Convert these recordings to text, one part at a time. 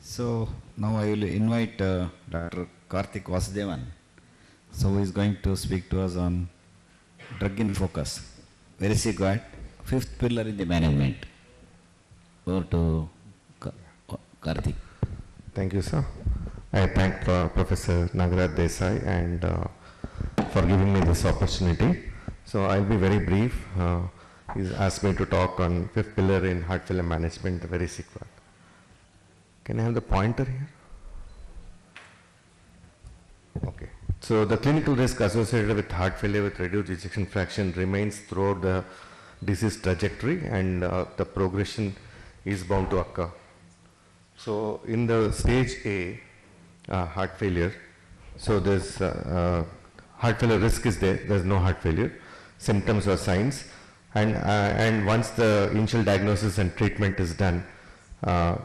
So now I will invite Dr. Karthik Vasudevan. So he is going to speak to us on drug in focus. Variciguat, fifth pillar in the management. Over to Karthik. Thank you, sir. I thank Professor Nagaraj Desai and for giving me this opportunity. So I'll be very brief. He's asked me to talk on fifth pillar in heart failure management, Variciguat. Can I have the pointer here? Okay. So the clinical risk associated with heart failure with reduced ejection fraction remains throughout the disease trajectory, and the progression is bound to occur. So in the stage A, heart failure, so there's heart failure risk is there's no heart failure, symptoms or signs, and once the initial diagnosis and treatment is done,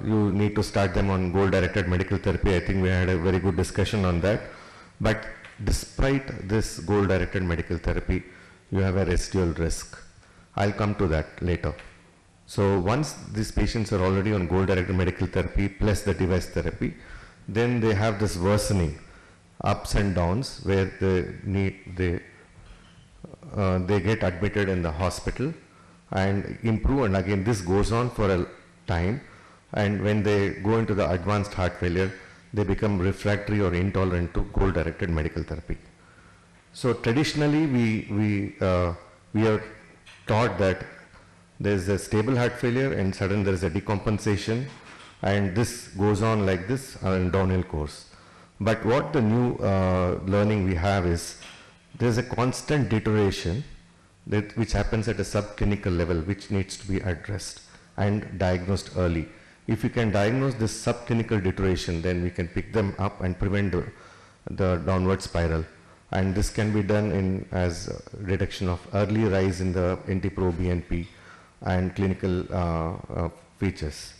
you need to start them on goal-directed medical therapy. I think we had a very good discussion on that. But despite this goal-directed medical therapy, you have a residual risk. I'll come to that later. So once these patients are already on goal-directed medical therapy plus the device therapy, then they have this worsening, ups and downs, where they get admitted in the hospital and improve, and again this goes on for a time, and when they go into the advanced heart failure, they become refractory or intolerant to goal-directed medical therapy. So traditionally we are taught that there is a stable heart failure and suddenly there is a decompensation, and this goes on like this in downhill course. But what the new learning we have is there is a constant deterioration which happens at a subclinical level, which needs to be addressed and diagnosed early. If we can diagnose this subclinical deterioration, then we can pick them up and prevent the downward spiral. And this can be done as detection of early rise in the NT-proBNP and clinical features.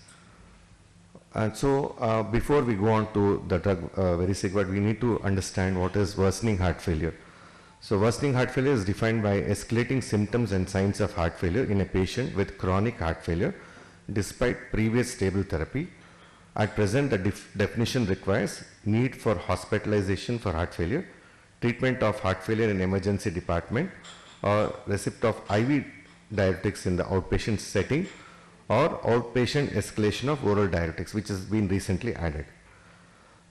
And so before we go on to the drug Variciguat, we need to understand what is worsening heart failure. So worsening heart failure is defined by escalating symptoms and signs of heart failure in a patient with chronic heart failure despite previous stable therapy. At present, the definition requires need for hospitalization for heart failure, treatment of heart failure in emergency department, or receipt of IV diuretics in the outpatient setting, or outpatient escalation of oral diuretics, which has been recently added.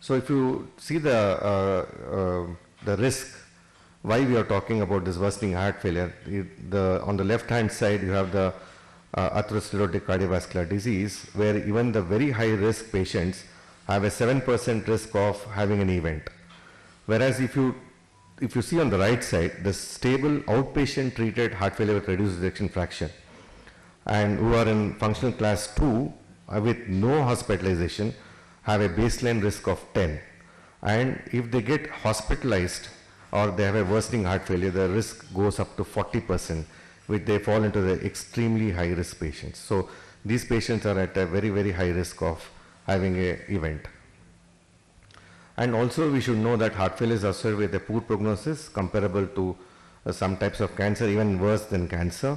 So if you see the risk, why we are talking about this worsening heart failure, on the left hand side you have the atherosclerotic cardiovascular disease, where even the very high risk patients have a 7% risk of having an event. Whereas if you see on the right side, the stable outpatient treated heart failure with reduced ejection fraction and who are in functional class 2 with no hospitalization have a baseline risk of 10. And if they get hospitalized or they have a worsening heart failure, the risk goes up to 40%, which they fall into the extremely high risk patients. So these patients are at a very, very high risk of having an event. And also we should know that heart failure is associated with a poor prognosis comparable to some types of cancer, even worse than cancer,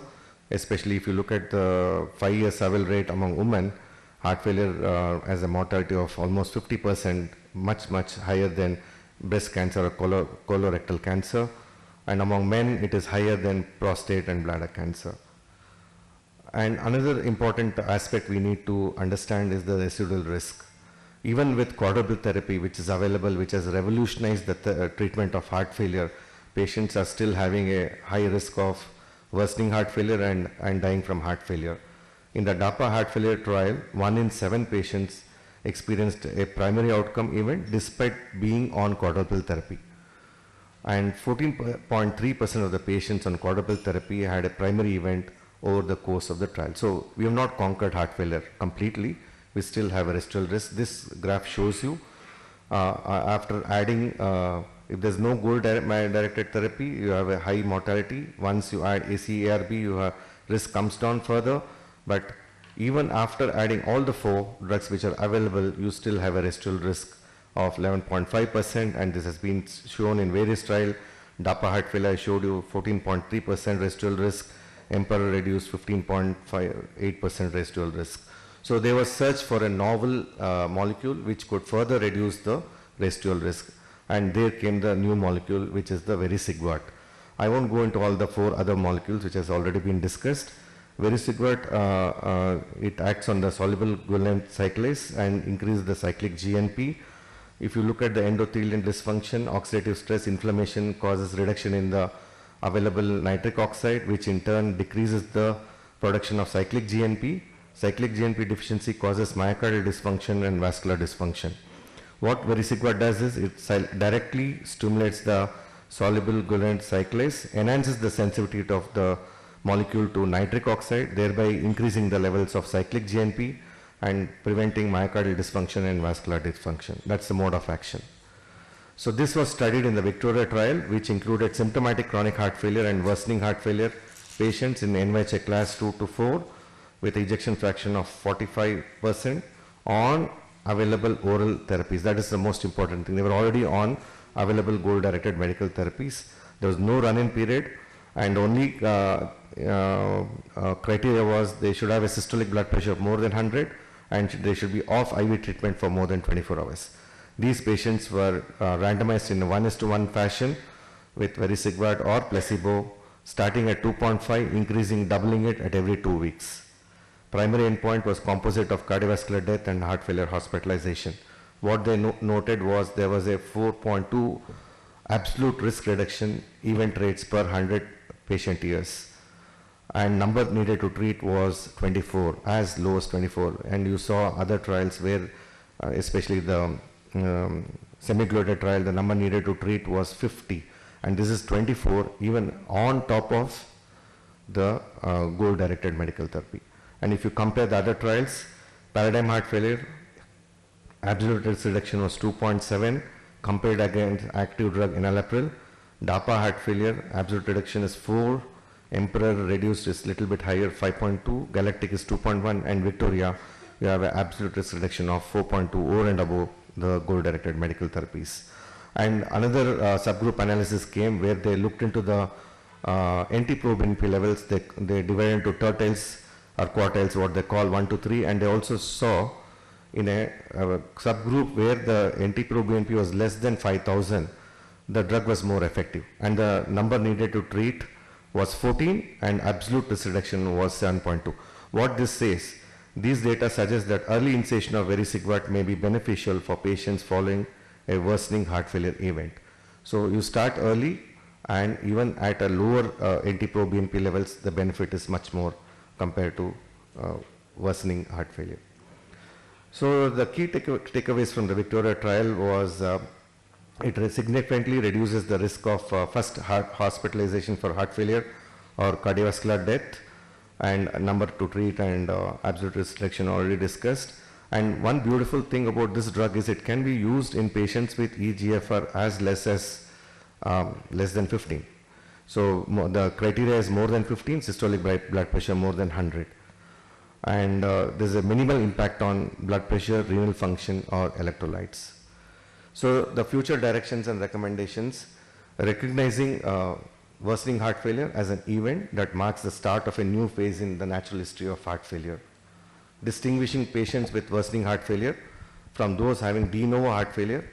especially if you look at the 5-year survival rate among women. Heart failure has a mortality of almost 50%, much, much higher than breast cancer or colorectal cancer. And among men, it is higher than prostate and bladder cancer. And another important aspect we need to understand is the residual risk. Even with quadruple therapy, which is available, which has revolutionized the treatment of heart failure, patients are still having a high risk of worsening heart failure and dying from heart failure. In the DAPA heart failure trial, 1 in 7 patients experienced a primary outcome event despite being on quadruple therapy. And 14.3% of the patients on quadruple therapy had a primary event over the course of the trial. So we have not conquered heart failure completely. We still have a residual risk. This graph shows you after adding, if there's no goal-directed therapy, you have a high mortality. Once you add ACE/ARB, your risk comes down further. But even after adding all the 4 drugs which are available, you still have a residual risk of 11.5%, and this has been shown in various trials. DAPA heart failure I showed you 14.3% residual risk. Emperor reduced 15.58% residual risk. So there was search for a novel molecule which could further reduce the residual risk. And there came the new molecule, which is the Variciguat. I won't go into all the 4 other molecules which has already been discussed. Variciguat, it acts on the soluble guanine cyclase and increases the cyclic GNP. If you look at the endothelial dysfunction, oxidative stress, inflammation causes reduction in the available nitric oxide, which in turn decreases the production of cyclic GNP. Cyclic GNP deficiency causes myocardial dysfunction and vascular dysfunction. What Variciguat does is it directly stimulates the soluble guanine cyclase, enhances the sensitivity of the molecule to nitric oxide, thereby increasing the levels of cyclic GNP and preventing myocardial dysfunction and vascular dysfunction. That's the mode of action. So this was studied in the Victoria trial, which included symptomatic chronic heart failure and worsening heart failure patients in NYHA class 2 to 4 with ejection fraction of 45% on available oral therapies. That is the most important thing. They were already on available goal-directed medical therapies. There was no run-in period, and only criteria was they should have a systolic blood pressure of more than 100 and they should be off IV treatment for more than 24 hours. These patients were randomized in a 1:1 fashion with Variciguat or placebo, starting at 2.5, increasing, doubling it at every 2 weeks. Primary endpoint was composite of cardiovascular death and heart failure hospitalization. What they noted was there was a 4.2 absolute risk reduction event rates per 100 patient years, and number needed to treat was 24, as low as 24. And you saw other trials where, especially the semaglutide trial, the number needed to treat was 50, and this is 24 even on top of the goal-directed medical therapy. And if you compare the other trials, paradigm heart failure, absolute risk reduction was 2.7 compared against active drug enalapril. DAPA heart failure, absolute reduction is 4. Emperor reduced is little bit higher, 5.2. Galactic is 2.1. And Victoria, we have an absolute risk reduction of 4.2 over and above the goal-directed medical therapies. And another subgroup analysis came where they looked into the NT-proBNP levels. They divided into tertiles or quartiles, what they call 1 to 3, and they also saw in a subgroup where the NT-proBNP was less than 5,000, the drug was more effective, and the number needed to treat was 14 and absolute risk reduction was 7.2. What this says, these data suggest that early initiation of Variciguat may be beneficial for patients following a worsening heart failure event. So you start early, and even at a lower NT-proBNP levels, the benefit is much more compared to worsening heart failure. So the key takeaways from the Victoria trial was it significantly reduces the risk of first hospitalization for heart failure or cardiovascular death, and number to treat and absolute risk reduction already discussed. And one beautiful thing about this drug is it can be used in patients with eGFR as less than 15. So the criteria is more than 15, systolic blood pressure more than 100. And there's a minimal impact on blood pressure, renal function or electrolytes. So the future directions and recommendations, recognizing worsening heart failure as an event that marks the start of a new phase in the natural history of heart failure. Distinguishing patients with worsening heart failure from those having de novo heart failure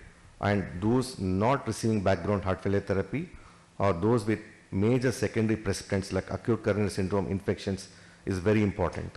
and those not receiving background heart failure therapy, or those with major secondary precipitants like acute coronary syndrome infections, is very important.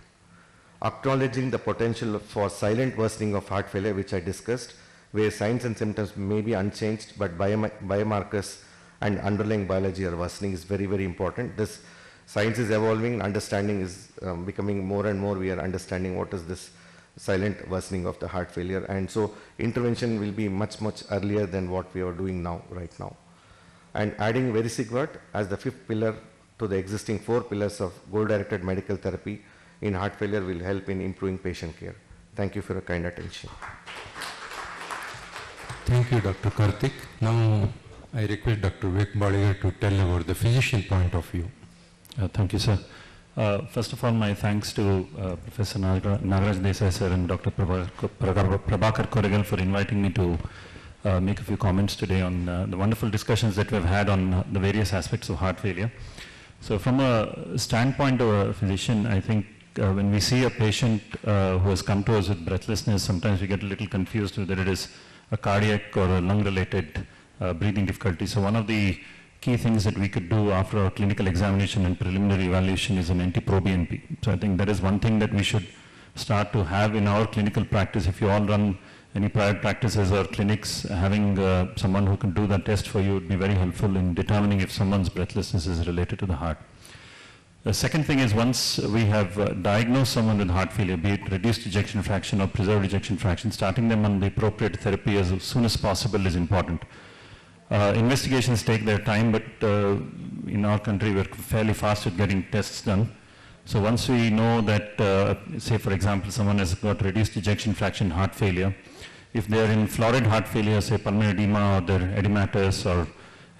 Acknowledging the potential for silent worsening of heart failure, which I discussed, where signs and symptoms may be unchanged, but biomarkers and underlying biology are worsening, is very, very important. This science is evolving, understanding is becoming more and more. We are understanding what is this silent worsening of the heart failure, and so intervention will be much, much earlier than what we are doing now, right now. And adding Variciguat as the 5th pillar to the existing 4 pillars of goal-directed medical therapy in heart failure will help in improving patient care. Thank you for your kind attention. Thank you, Dr. Karthik. Now I request Dr. Vivek Baliga to tell about the physician point of view. Thank you, sir. First of all, my thanks to Professor Nagaraj Desai sir and Dr. Prabhakar Koregal for inviting me to make a few comments today on the wonderful discussions that we've had on the various aspects of heart failure. So from a standpoint of a physician, I think when we see a patient who has come to us with breathlessness, sometimes we get a little confused whether it is a cardiac or a lung-related breathing difficulty. So one of the key things that we could do after our clinical examination and preliminary evaluation is an NT-proBNP. So I think that is one thing that we should start to have in our clinical practice. If you all run any private practices or clinics, having someone who can do that test for you would be very helpful in determining if someone's breathlessness is related to the heart. The second thing is, once we have diagnosed someone with heart failure, be it reduced ejection fraction or preserved ejection fraction, starting them on the appropriate therapy as soon as possible is important. Investigations take their time, but in our country we're fairly fast at getting tests done. So once we know that, say for example, someone has got reduced ejection fraction heart failure, if they're in florid heart failure, say pulmonary edema or they're edematous or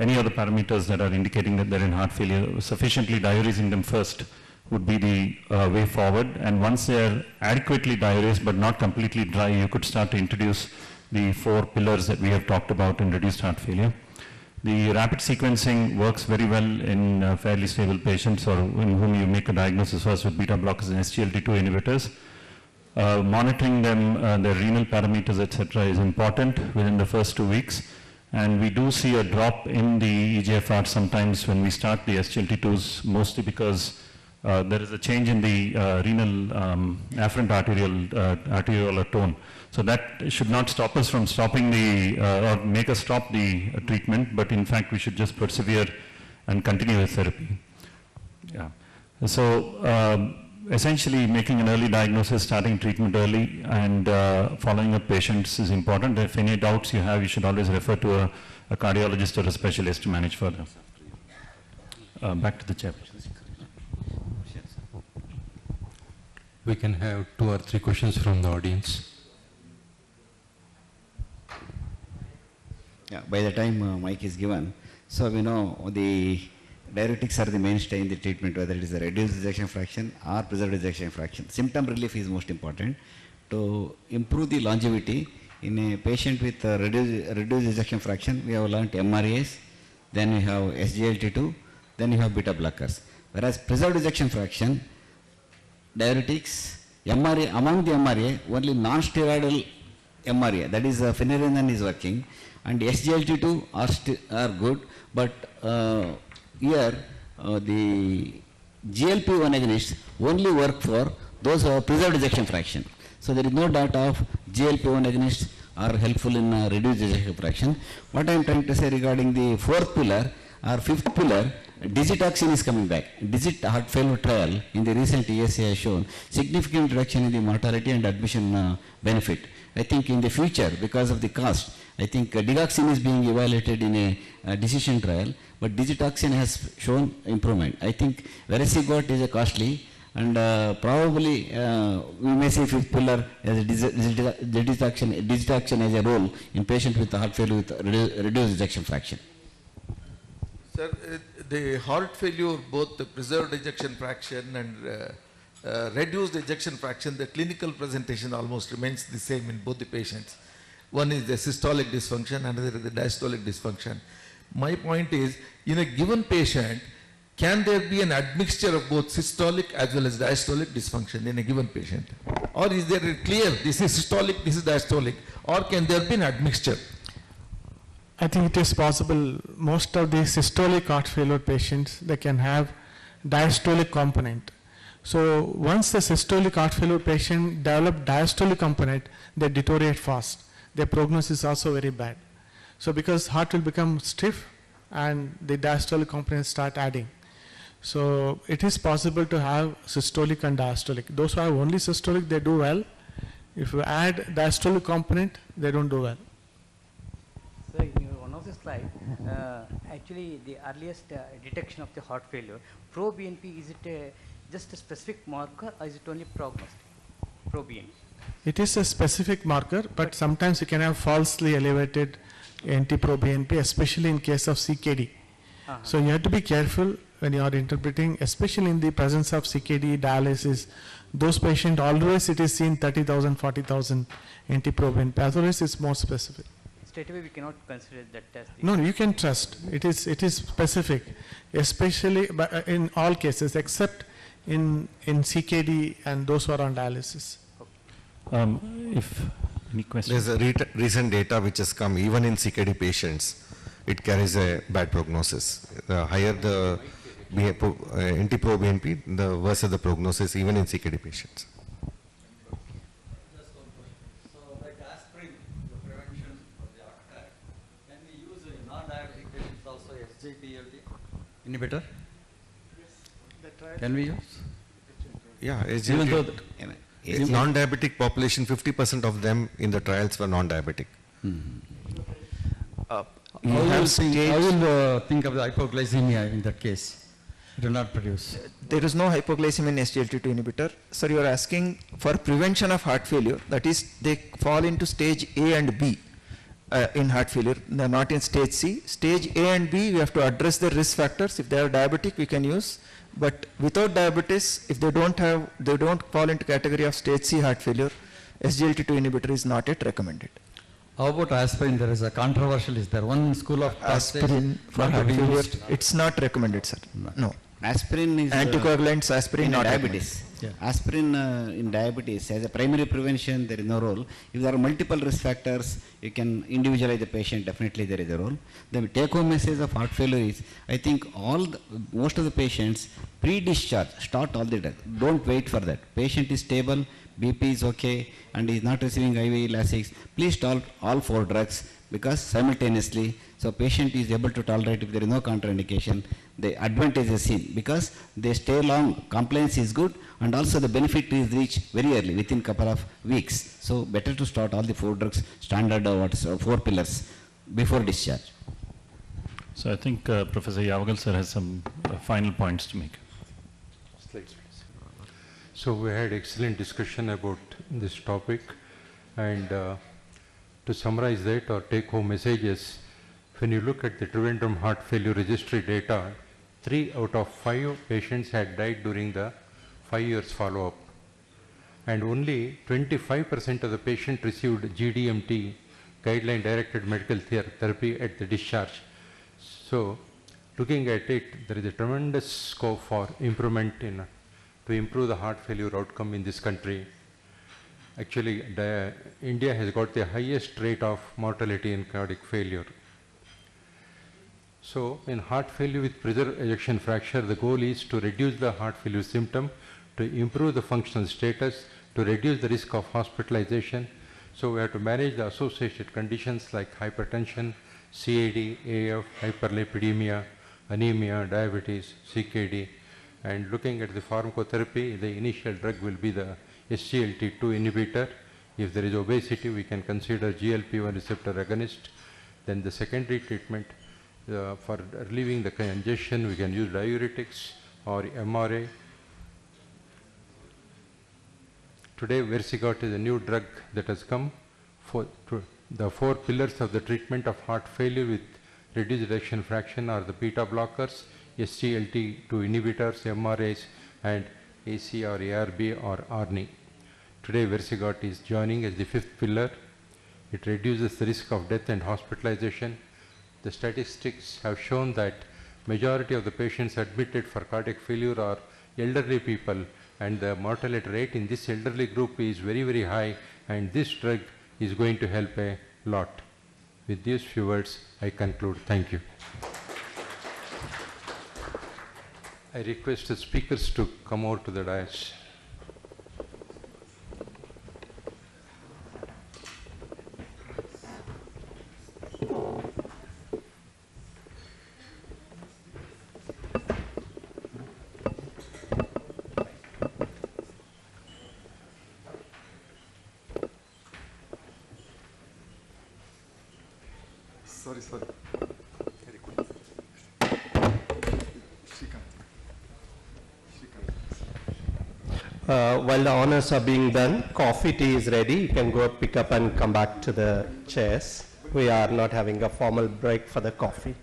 any other parameters that are indicating that they're in heart failure, sufficiently diuresing them first would be the way forward. And once they're adequately diuresed but not completely dry, you could start to introduce the 4 pillars that we have talked about in reduced heart failure. The rapid sequencing works very well in fairly stable patients or in whom you make a diagnosis first with beta blockers and SGLT2 inhibitors. Monitoring them, their renal parameters, etc. is important within the first 2 weeks. And we do see a drop in the eGFR sometimes when we start the SGLT2s, mostly because there is a change in the renal afferent arteriolar tone. So that should not stop us from stopping the, or make us stop the treatment, but in fact we should just persevere and continue with therapy. Yeah. So essentially making an early diagnosis, starting treatment early, and following up patients is important. If any doubts you have, you should always refer to a cardiologist or a specialist to manage further. Back to the chairperson. We can have 2 or 3 questions from the audience. Yeah, by the time mic is given, so we know the diuretics are the mainstay in the treatment, whether it is a reduced ejection fraction or preserved ejection fraction. Symptom relief is most important. To improve the longevity in a patient with reduced ejection fraction, we have learnt MRAs, then we have SGLT2, then we have beta blockers. Whereas preserved ejection fraction, diuretics, MRA, among the MRA, only non-steroidal MRA, that is phenylalanine is working, and SGLT2 are good, but here the GLP-1 agonists only work for those who have preserved ejection fraction. So there is no doubt of GLP-1 agonists are helpful in reduced ejection fraction. What I am trying to say regarding the 4th pillar or 5th pillar, digitoxin is coming back. Digit heart failure trial in the recent ESA has shown significant reduction in the mortality and admission benefit. I think in the future, because of the cost, I think digoxin is being evaluated in a decision trial, but digitoxin has shown improvement. I think Variciguat is a costly, and probably we may see 5th pillar as a digitoxin as a role in patients with heart failure with reduced ejection fraction. Sir, the heart failure, both the preserved ejection fraction and reduced ejection fraction, the clinical presentation almost remains the same in both the patients. One is the systolic dysfunction, another is the diastolic dysfunction. My point is, in a given patient, can there be an admixture of both systolic as well as diastolic dysfunction in a given patient? Or is there a clear, this is systolic, this is diastolic, or can there be an admixture? I think it is possible. Most of the systolic heart failure patients, they can have diastolic component. So once the systolic heart failure patient develop diastolic component, they deteriorate fast. Their prognosis is also very bad. So because heart will become stiff and the diastolic components start adding. So it is possible to have systolic and diastolic. Those who have only systolic, they do well. If you add diastolic component, they don't do well. So in one of the slides, actually the earliest detection of the heart failure, proBNP, is it just a specific marker or is it only prognostic? proBNP. It is a specific marker, but sometimes you can have falsely elevated NT-proBNP, especially in case of CKD. So you have to be careful when you are interpreting, especially in the presence of CKD, dialysis. Those patients, always it is seen 30,000, 40,000 NT-proBNP. Otherwise, it's more specific. Straight away we cannot consider that test. No, you can trust. It is specific, especially in all cases, except in CKD and those who are on dialysis. If any questions? There's a recent data which has come, even in CKD patients, it carries a bad prognosis. The higher the NT-proBNP, the worse the prognosis, even in CKD patients. So, like aspirin, the prevention for the heart attack, can we use in non-diabetic patients also SGLT inhibitor? Can we use? Yeah, Even though non-diabetic population, 50% of them in the trials were non-diabetic. how will think of the hypoglycemia in that case? It will not produce. There is no hypoglycemia in SGLT2 inhibitor. Sir, you are asking for prevention of heart failure. That is, they fall into stage A and B in heart failure, not in stage C. Stage A and B, we have to address the risk factors. If they are diabetic, we can use. But without diabetes, if they don't fall into category of stage C heart failure, SGLT2 inhibitor is not yet recommended. How about aspirin? There is a controversial. Is there one school of thought Aspirin for not to heart be failure, used? it's not recommended, sir. No. Aspirin is Anticoagulants, aspirin, in not diabetes. Yeah. Aspirin in diabetes as a primary prevention, there is no role. If there are multiple risk factors, you can individualize the patient. Definitely there is a role. The take-home message of heart failure is, I think most of the patients pre-discharge start all the drugs. Don't wait for that. Patient is stable, BP is okay, and is not receiving IV Lasix. Please start all 4 drugs, because simultaneously, so patient is able to tolerate if there is no contraindication. The advantage is seen because they stay long, compliance is good, and also the benefit is reached very early, within couple of weeks. So better to start all the 4 drugs, standard 4 pillars before discharge. So I think Professor Yavagal sir has some final points to make. Slides, please. So we had excellent discussion about this topic, and to summarize that or take home messages, when you look at the Trivandrum heart failure registry data, 3 out of 5 patients had died during the 5 years follow-up, and only 25% of the patient received GDMT, guideline directed medical therapy, at the discharge. So looking at it, there is a tremendous scope for improvement to improve the heart failure outcome in this country. Actually, India has got the highest rate of mortality in cardiac failure. So in heart failure with preserved ejection fraction, the goal is to reduce the heart failure symptom, to improve the functional status, to reduce the risk of hospitalization. So we have to manage the associated conditions like hypertension, CAD, AF, hyperlipidemia, anemia, diabetes, CKD. And looking at the pharmacotherapy, the initial drug will be the SGLT2 inhibitor. If there is obesity, we can consider GLP-1 receptor agonist. Then the secondary treatment, for relieving the congestion, we can use diuretics or MRA. Today, Variciguat is a new drug that has come. The 4 pillars of the treatment of heart failure with reduced ejection fraction are the beta blockers, SGLT2 inhibitors, MRAs, and AC or ARB or ARNI. Today, Variciguat is joining as the 5th pillar. It reduces the risk of death and hospitalization. The statistics have shown that majority of the patients admitted for cardiac failure are elderly people, and the mortality rate in this elderly group is very, very high, and this drug is going to help a lot. With these few words, I conclude. Thank you. I request the speakers to come over to the dais. Sorry. While the honors are being done, coffee tea is ready. You can go pick up and come back to the chairs. We are not having a formal break for the coffee.